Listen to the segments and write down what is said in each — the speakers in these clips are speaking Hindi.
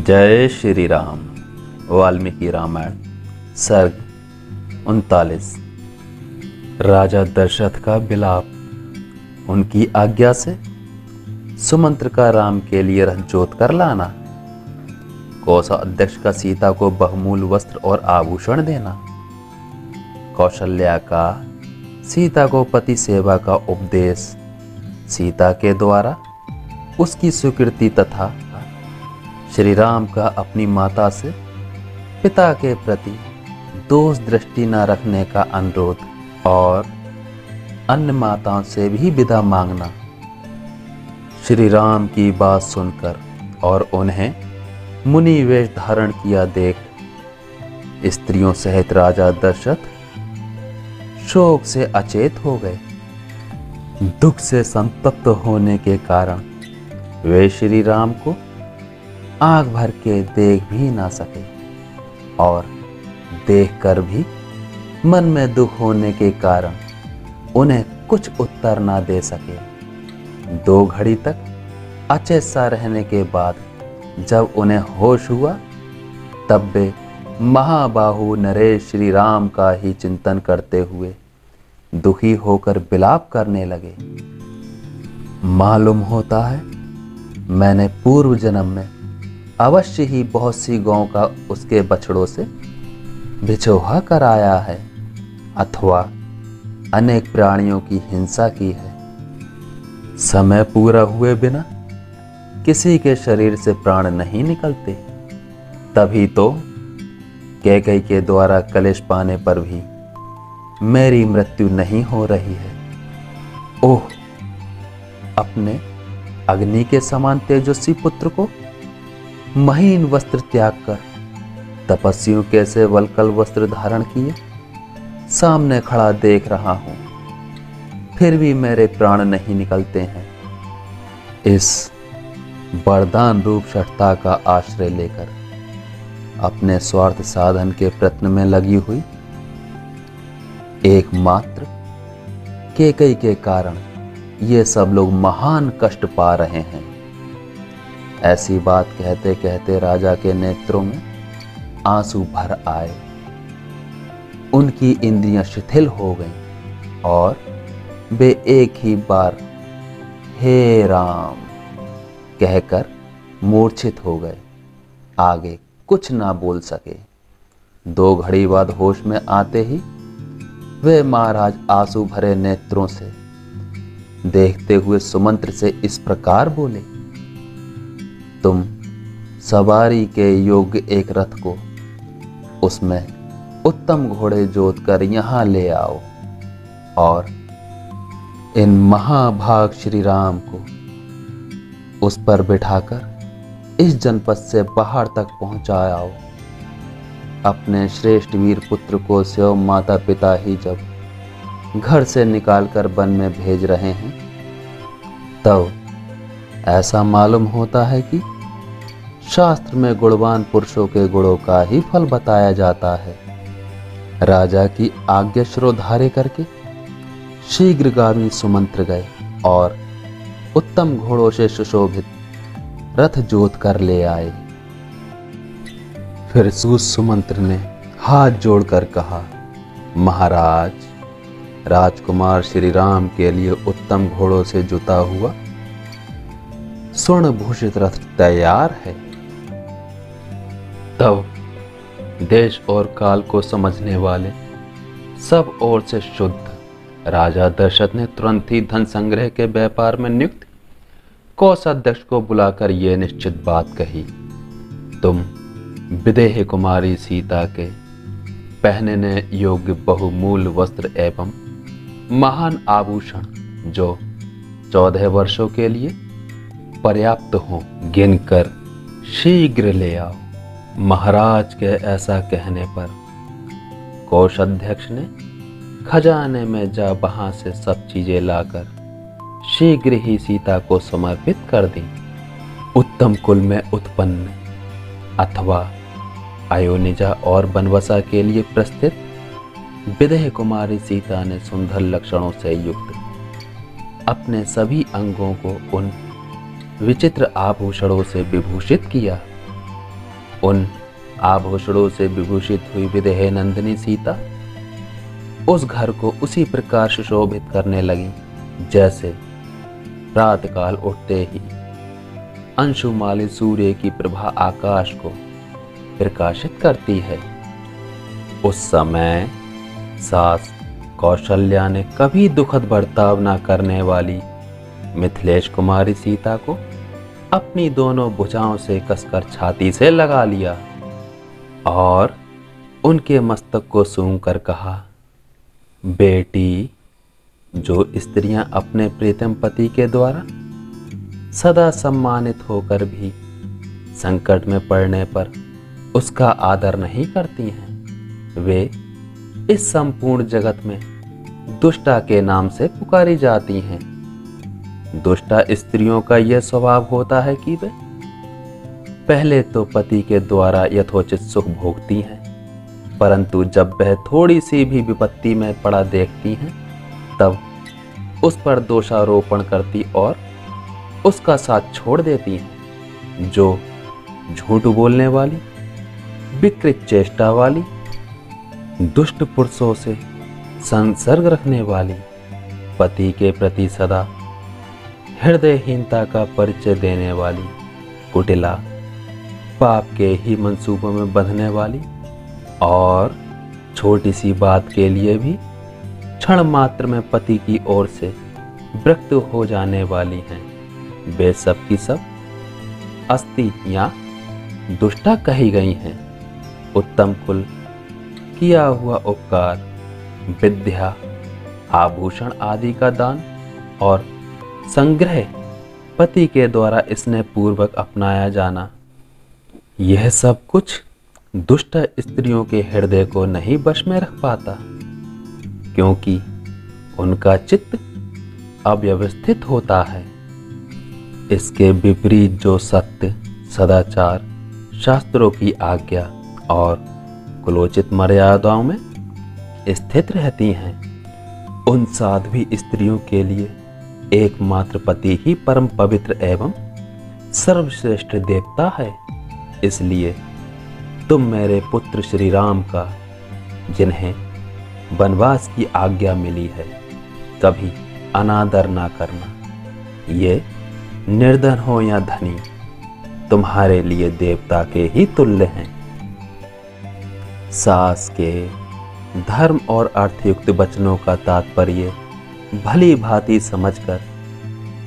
जय श्री राम। वाल्मीकि रामायण सर्ग 39। राजा दशरथ का विलाप। उनकी आज्ञा से सुमंत्र का राम के लिए रथ जोत कर लाना, कोषाध्यक्ष का सीता को बहुमूल्य वस्त्र और आभूषण देना, कौशल्या का सीता को पति सेवा का उपदेश, सीता के द्वारा उसकी स्वीकृति तथा श्री राम का अपनी माता से पिता के प्रति दोष दृष्टि न रखने का अनुरोध और अन्य माताओं से भी विदा मांगना। श्री राम की बात सुनकर और उन्हें मुनि वेश धारण किया देख स्त्रियों सहित राजा दशरथ शोक से अचेत हो गए। दुख से संतप्त होने के कारण वे श्री राम को आंख भर के देख भी ना सके और देखकर भी मन में दुख होने के कारण उन्हें कुछ उत्तर ना दे सके। 2 घड़ी तक अचेत सा रहने के बाद जब उन्हें होश हुआ तब वे महाबाहु नरेश श्री राम का ही चिंतन करते हुए दुखी होकर विलाप करने लगे। मालूम होता है मैंने पूर्व जन्म में अवश्य ही बहुत सी गौं का उसके बछड़ों से बिछोहा कराया है अथवा अनेक प्राणियों की हिंसा की है। समय पूरा हुए बिना किसी के शरीर से प्राण नहीं निकलते, तभी तो कैकेयी के द्वारा कलेश पाने पर भी मेरी मृत्यु नहीं हो रही है। ओह, अपने अग्नि के समान तेजस्वी पुत्र को महीन वस्त्र त्याग कर तपस्वियों कैसे वलकल वस्त्र धारण किए सामने खड़ा देख रहा हूं, फिर भी मेरे प्राण नहीं निकलते हैं। इस वरदान रूप शठता का आश्रय लेकर अपने स्वार्थ साधन के प्रयत्न में लगी हुई एकमात्र कैकेयी के कारण ये सब लोग महान कष्ट पा रहे हैं। ऐसी बात कहते कहते राजा के नेत्रों में आंसू भर आए। उनकी इंद्रियां शिथिल हो गईं और वे एक ही बार हे राम कहकर मूर्छित हो गए। आगे कुछ ना बोल सके। 2 घड़ी बाद होश में आते ही वे महाराज आंसू भरे नेत्रों से देखते हुए सुमंत्र से इस प्रकार बोले, तुम सवारी के योग्य एक रथ को उसमें उत्तम घोड़े जोत कर यहां ले आओ और इन महाभाग श्री राम को उस पर बिठाकर इस जनपद से बाहर तक पहुंचाओ। अपने श्रेष्ठ वीर पुत्र को स्वयं माता पिता ही जब घर से निकालकर वन में भेज रहे हैं तब ऐसा मालूम होता है कि शास्त्र में गुणवान पुरुषों के गुणों का ही फल बताया जाता है। राजा की आज्ञा शिरोधार्य करके शीघ्रगामी सुमंत्र गए और उत्तम घोड़ों से सुशोभित रथ जोत कर ले आए। फिर सुमंत्र ने हाथ जोड़कर कहा, महाराज, राजकुमार श्री राम के लिए उत्तम घोड़ों से जुता हुआ स्वर्ण भूषित रथ तैयार है। तब देश और काल को समझने वाले सब ओर से शुद्ध राजा दशरथ ने तुरंत ही धन संग्रह के व्यापार में नियुक्त कोषाध्यक्ष को बुलाकर यह निश्चित बात कही, तुम विदेह कुमारी सीता के पहनने योग्य बहुमूल्य वस्त्र एवं महान आभूषण जो 14 वर्षों के लिए पर्याप्त हो गिनकर शीघ्र ले आओ। महाराज के ऐसा कहने पर कोषाध्यक्ष ने खजाने में जा वहां से सब चीजें लाकर शीघ्र ही सीता को समर्पित कर दी। उत्तम कुल में उत्पन्न अथवा अयोनिजा और बनवसा के लिए प्रस्थित विदेह कुमारी सीता ने सुंदर लक्षणों से युक्त अपने सभी अंगों को उन विचित्र आभूषणों से विभूषित किया। उन आभूषणों से विभूषित हुई विदेह नंदिनी सीता उस घर को उसी प्रकार सुशोभित करने लगी जैसे प्रातःकाल उठते ही अंशुमाली सूर्य की प्रभा आकाश को प्रकाशित करती है। उस समय सास कौशल्या ने कभी दुखद बर्ताव न करने वाली मिथिलेश कुमारी सीता को अपनी दोनों भुजाओं से कसकर छाती से लगा लिया और उनके मस्तक को सूंघ कर कहा, बेटी, जो स्त्रियां अपने प्रीतम पति के द्वारा सदा सम्मानित होकर भी संकट में पड़ने पर उसका आदर नहीं करती हैं, वे इस संपूर्ण जगत में दुष्टा के नाम से पुकारी जाती हैं। दुष्टा स्त्रियों का यह स्वभाव होता है कि वे पहले तो पति के द्वारा यथोचित सुख भोगती हैं, परंतु जब वह थोड़ी सी भी विपत्ति में पड़ा देखती हैं तब उस पर दोषारोपण करती और उसका साथ छोड़ देती हैं। जो झूठ बोलने वाली, विकृत चेष्टा वाली, दुष्ट पुरुषों से संसर्ग रखने वाली, पति के प्रति सदा हृदयहीनता का परिचय देने वाली, कुटिला, पाप के ही मंसूबों में बंधने वाली और छोटी सी बात के लिए भी क्षण मात्र में पति की ओर से विरक्त हो जाने वाली हैं, वे सब की सब अस्ति या दुष्टा कही गई हैं। उत्तम कुल, किया हुआ उपकार, विद्या, आभूषण आदि का दान और संग्रह पति के द्वारा स्नेह पूर्वक अपनाया जाना, यह सब कुछ दुष्ट स्त्रियों के हृदय को नहीं वश में रख पाता, क्योंकि उनका चित्त अव्यवस्थित होता है। इसके विपरीत जो सत्य, सदाचार, शास्त्रों की आज्ञा और कुलोचित मर्यादाओं में स्थित रहती हैं, उन साध्वी स्त्रियों के लिए एकमात्र पति ही परम पवित्र एवं सर्वश्रेष्ठ देवता है। इसलिए तुम मेरे पुत्र श्री राम का, जिन्हें वनवास की आज्ञा मिली है, कभी अनादर ना करना। ये निर्धन हो या धनी, तुम्हारे लिए देवता के ही तुल्य हैं। सास के धर्म और अर्थयुक्त वचनों का तात्पर्य भली भांति समझकर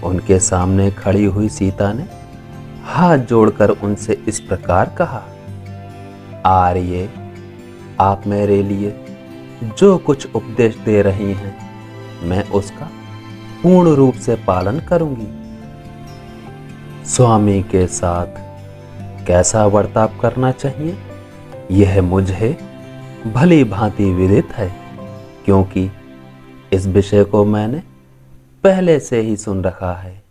उनके सामने खड़ी हुई सीता ने हाथ जोड़कर उनसे इस प्रकार कहा, आर्य, आप मेरे लिए जो कुछ उपदेश दे रही हैं, मैं उसका पूर्ण रूप से पालन करूंगी। स्वामी के साथ कैसा बर्ताव करना चाहिए, यह मुझे भली भांति विदित है, क्योंकि इस विषय को मैंने पहले से ही सुन रखा है।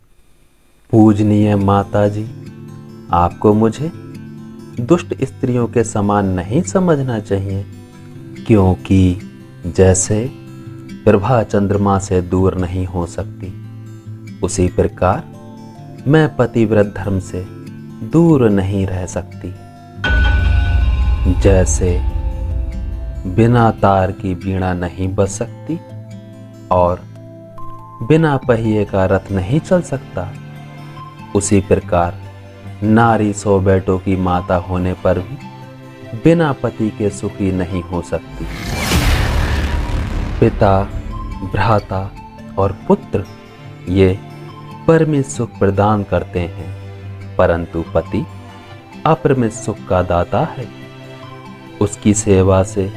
पूजनीय माता जी, आपको मुझे दुष्ट स्त्रियों के समान नहीं समझना चाहिए, क्योंकि जैसे प्रभा चंद्रमा से दूर नहीं हो सकती, उसी प्रकार मैं पतिव्रत धर्म से दूर नहीं रह सकती। जैसे बिना तार की वीणा नहीं बज सकती और बिना पहिए का रथ नहीं चल सकता, उसी प्रकार नारी 100 बेटों की माता होने पर भी बिना पति के सुखी नहीं हो सकती। पिता, भ्राता और पुत्र ये परमित सुख प्रदान करते हैं, परंतु पति अपरिमित सुख का दाता है। उसकी सेवा से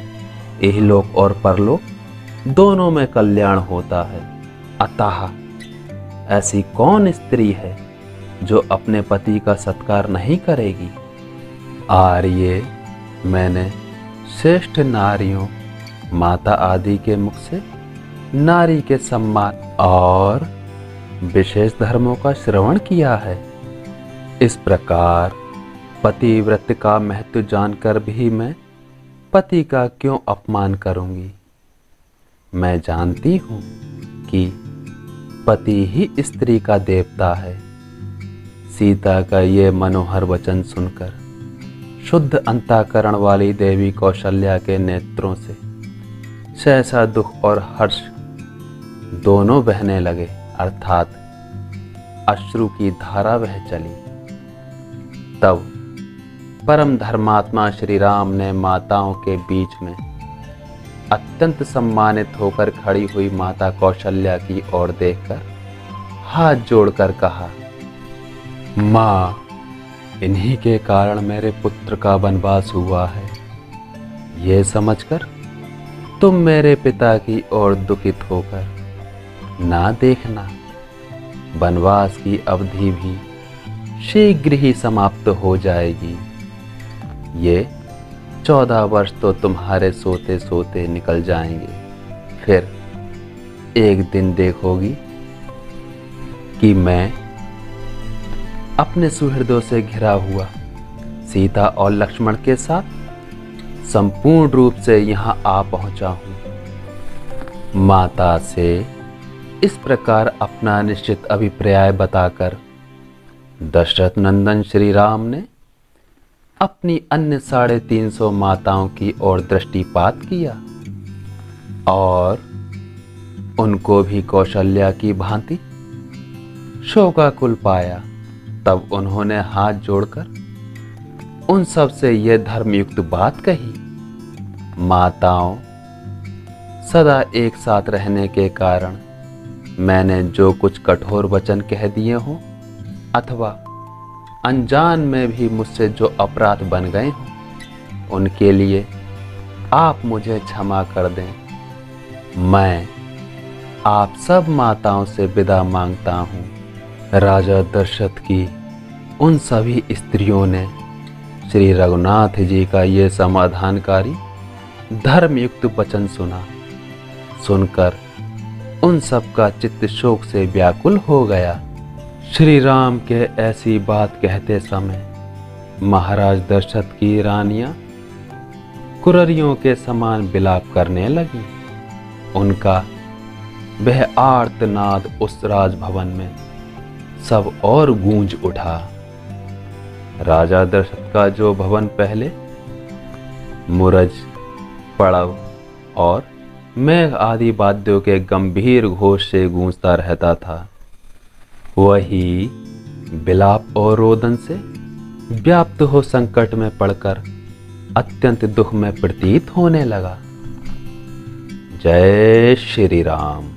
इहलोक और परलोक दोनों में कल्याण होता है। अतः ऐसी कौन स्त्री है जो अपने पति का सत्कार नहीं करेगी। आर्य, मैंने श्रेष्ठ नारियों, माता आदि के मुख से नारी के सम्मान और विशेष धर्मों का श्रवण किया है। इस प्रकार पतिव्रत का महत्व जानकर भी मैं पति का क्यों अपमान करूंगी। मैं जानती हूं कि पति ही स्त्री का देवता है। सीता का ये मनोहर वचन सुनकर शुद्ध अंतःकरण वाली देवी कौशल्या के नेत्रों से सहसा दुख और हर्ष दोनों बहने लगे, अर्थात अश्रु की धारा बह चली। तब परम धर्मात्मा श्री राम ने माताओं के बीच में अत्यंत सम्मानित होकर खड़ी हुई माता कौशल्या की ओर देखकर हाथ जोड़कर कहा, माँ, इन्हीं के कारण मेरे पुत्र का वनवास हुआ है। ये समझकर तुम मेरे पिता की ओर दुखित होकर ना देखना, वनवास की अवधि भी शीघ्र ही समाप्त हो जाएगी। ये 14 वर्ष तो तुम्हारे सोते सोते निकल जाएंगे। फिर एक दिन देखोगी कि मैं अपने सुहृदों से घिरा हुआ सीता और लक्ष्मण के साथ संपूर्ण रूप से यहाँ आ पहुँचा हूँ। माता से इस प्रकार अपना निश्चित अभिप्राय बताकर दशरथ नंदन श्री राम ने अपनी अन्य 350 माताओं की ओर दृष्टिपात किया और उनको भी कौशल्या की भांति शोकाकुल पाया। तब उन्होंने हाथ जोड़कर उन सब से यह धर्मयुक्त बात कही, माताओं, सदा एक साथ रहने के कारण मैंने जो कुछ कठोर वचन कह दिए हों अथवा अनजान में भी मुझसे जो अपराध बन गए हों, उनके लिए आप मुझे क्षमा कर दें। मैं आप सब माताओं से विदा मांगता हूँ। राजा दशरथ की उन सभी स्त्रियों ने श्री रघुनाथ जी का ये समाधानकारी धर्मयुक्त वचन सुना। सुनकर उन सब का चित्त शोक से व्याकुल हो गया। श्री राम के ऐसी बात कहते समय महाराज दशरथ की रानियां कुररियों के समान विलाप करने लगी। उनका वह आर्तनाद उस राजभवन में सब और गूंज उठा। राजा दशरथ का जो भवन पहले मुरज, पड़व और मेघ आदि वाद्यों के गंभीर घोष से गूंजता रहता था, वही विलाप और रोदन से व्याप्त हो संकट में पड़कर अत्यंत दुख में प्रतीत होने लगा। जय श्री राम।